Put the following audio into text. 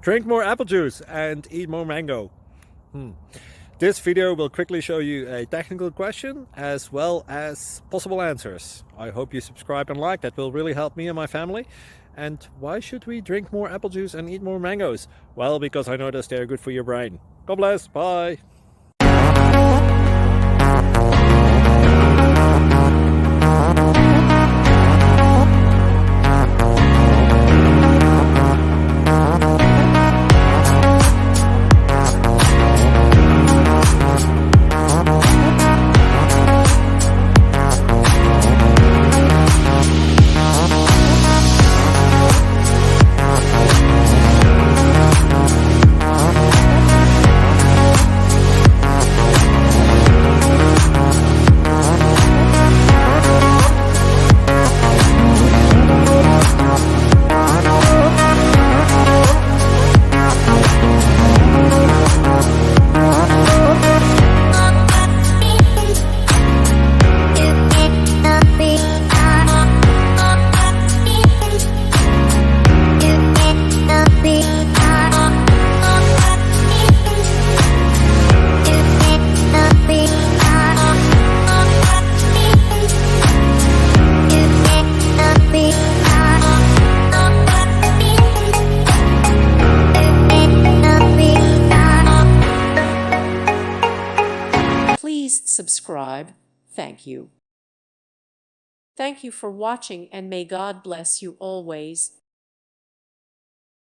Drink more apple juice and eat more mango. This video will quickly show you a technical question as well as possible answers. I hope you subscribe and like, that will really help me and my family. And why should we drink more apple juice and eat more mangoes? Well, because I noticed they're good for your brain. God bless, bye! Please subscribe. Thank you. Thank you for watching, and may God bless you always.